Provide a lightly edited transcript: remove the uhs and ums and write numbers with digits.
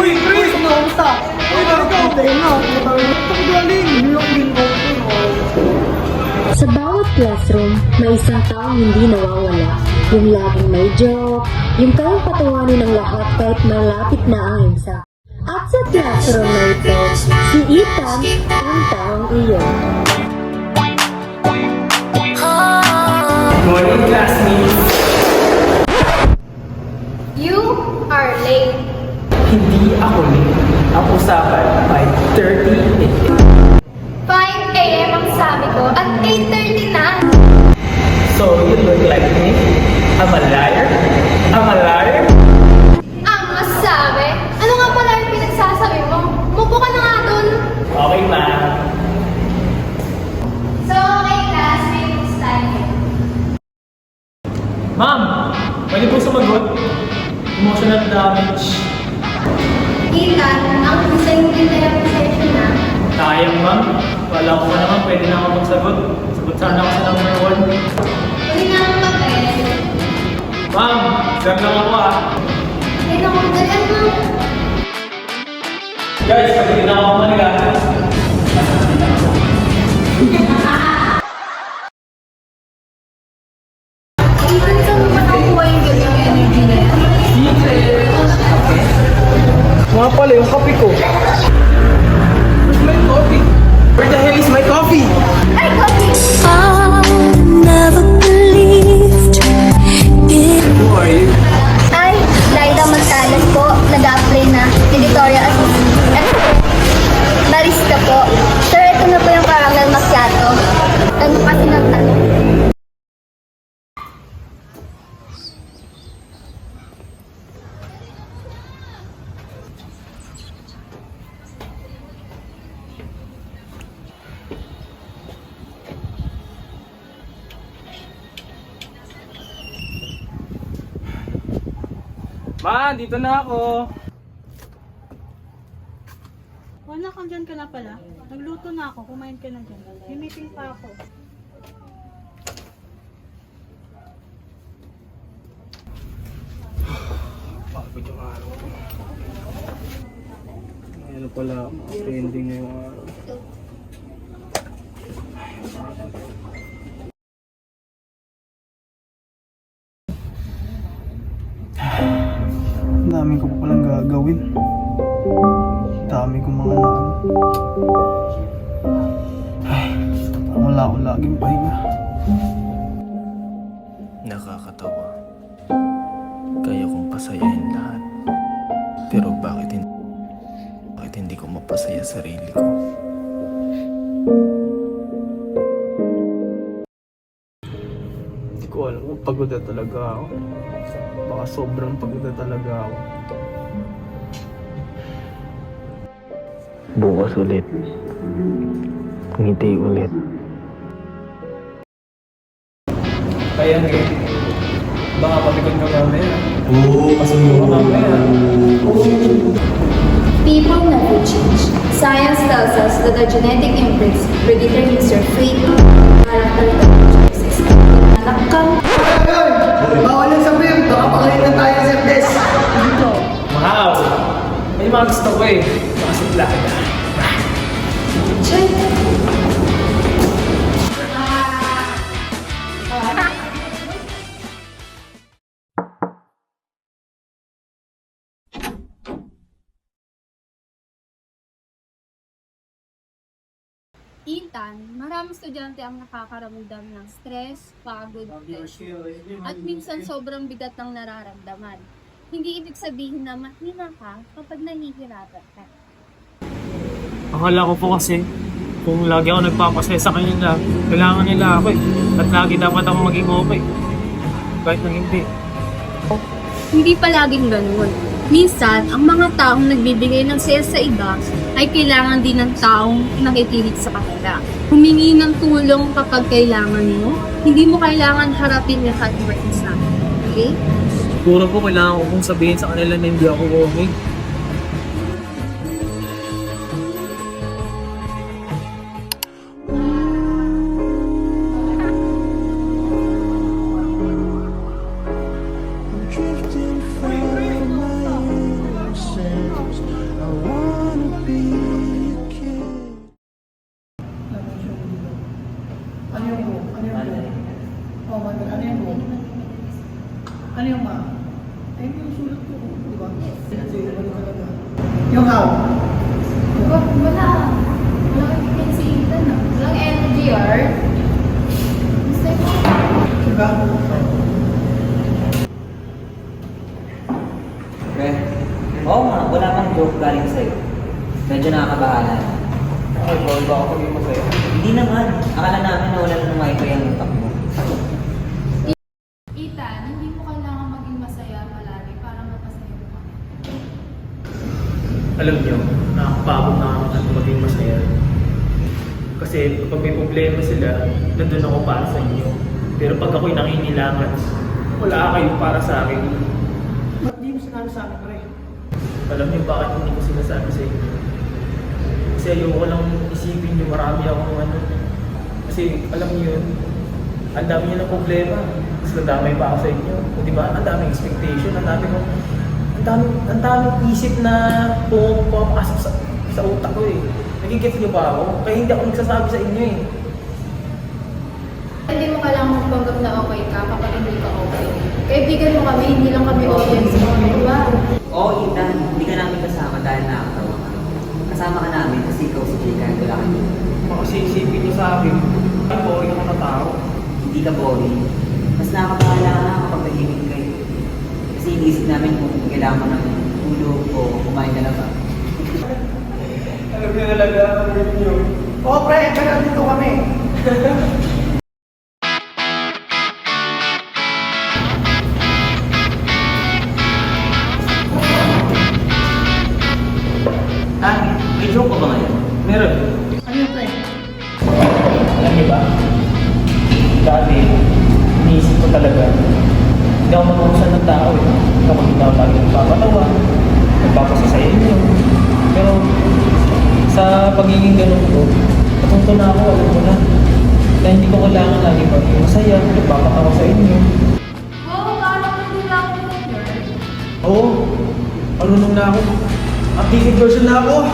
Uy, Chris! Kamusta? Uy, ikaw! Ito galing! Sa bawat classroom, may isang taong hindi nawawala. Yung laging may joke, yung kayang patawanin ng lahat kahit malapit na ang exam. At sa classroom na ito, si Ethan ang taong iyon. Morning, classmates! You are late. Hindi ako late. Ang usapan, 5:30 a.m. 5 a.m. ang sabi ko at 8:30 na. So, you look like me? I'm a liar? I'm a liar? Ang masabi? Ano nga pala yung pinagsasabi mo? Mupo ka na nga dun. Okay, ma'am. So, okay class, may time. Ma'am, pwede po sumagot? Emotional damage. Ethan, ang second therapy session na. Sayang, ma'am. Wala ko pa naman, pwede na ako magsagot. Sagot sana ako sa number 1. Uli na ang papel. Ma'am, dyan lang ako ah. Ay, naku, dalan mo. Guys, pwede na ako maniga. Ethan, saan mo ba nakuha yung ganyang energy na yan? Mga pala yung kape ko. Where's my coffee? Where the hell is my coffee? Ay, coffee! I never believed it. Who are you? Ay, Laida Magtalas po. Nag-apply na. Editorial assistant. Barista po. Sir, ito na po yung caramel macchiato. Ano kasi ng tanong? Ma, dito na ako. Wala kang dyan ka na pala. Nagluto na ako, kumain ka na dyan. May meeting pa ako. Pagod yung araw ko. Ano pala, pending na yung araw. Ang dami ko pa palang gagawin. Dami ko mga ay, wala akong laging pahinga. Nakakatawa. Kaya kong pasayahin lahat. Pero bakit hindi ko mapasaya sarili ko? Hindi ko alam kung pagod na talaga ako. Baka sobrang pagod na talaga ako. Bukas ulit. Ngiti ulit. Kaya nga, baka pabikot ka mamaya. Oo, kasunod ka mamaya. People never change. Science tells us that the genetic imprints predetermines your fate, character, choices. Anak ka. Bawal yung sabihin, baka pakalit na tayo sa test. Wow! May mga gusto ko eh. Mga suplada. Check. Ethan, maraming estudyante ang nakakaramdam ng stress, pagod, pressure, at minsan sobrang bigat ng nararamdaman. Hindi ibig sabihin na mahina ka kapag nahihirapan ka. Akala ko po kasi, kung lagi ako nagpapasaya sa kanila, kailangan nila ako eh. At lagi dapat ako maging okay. Kahit nang hindi. Hindi palaging ganun. Minsan, ang mga taong nagbibigay ng saya sa iba ay kailangan din ng taong nakikinig sa kanila. Humingi ng tulong kapag kailangan mo, hindi mo kailangan harapin lahat ng exam. Okay? Siguro po kailangan ko kong sabihin sa kanila na hindi ako okay. Drifting from my innocence. Ano yung ma? Ay, yung sulat ko. Di ba? Sinasabi ko talaga. Yung how? Wala. Wala kang si Ethan. Walang energy, Diba? Okay. Oo nga, wala kang joke galing sa'yo. Medyo nakakabahala. Ay, bawal ba ako maging masaya? Hindi naman. Akala namin na wala nang wifi ang utak mo. Ethan, hindi mo kailangan maging masaya palagi para mapasaya ka. Alam niyo, nakakapagod na ako maging masaya. Kasi kapag may problema sila, nandun ako para sa inyo. Pero pag ako'y nangingilangan, wala kayo para sa akin. Ba't di mo sinabi sa akin, pre? Alam niyo bakit hindi ko sinasabi sa inyo? Kasi ayoko lang isipin niyo marami akong ano. Kasi alam niyo yun, ang dami niyo ng problema. Tapos nadamay pa ako sa inyo. O diba? Ang daming expectation, ang daming isip na pumapasok sa utak ko eh. Nagigets niyo ba ako? Kaya hindi ako nagsasabi sa inyo eh. Hindi mo kailangan magpanggap na okay ka kapag hindi ka okay. Kaibigan mo kami, hindi lang kami audience mo, di ba? Oo, Ethan. Hindi ka namin kasama dahil nakakatawa ka. Kasama ka namin kasi ikaw si Jay kahit wala ka dito. Kasi isipin niyo sa akin, ay boring ako na tao. Hindi ka boring. Mas nakakabahala ka na kapag tahimik kayo. Kasi iniisip namin kung kailangan mo ng tulog o kumain ka na ba. Alam niyo talaga, alam niyo. Oo, pre, kaya dito kami. May joke pa ba ngayon? Meron. Ano yung pre? Alam niyo ba? Dati, iniisip ko talaga, hindi ako mag-uusap ng tao eh. Kapag hindi ako lagi nagpapatawa, nagpapasasaya niyo. Pero sa pagiging ganun ko, natuto na ako, alam ko na. Kaya hindi ko kailangan lagi maging masaya, nagpapatawa sa inyo. Oo, parang hindi lang ako nag-learn. Oo, marunong na ako. Updated version na ako.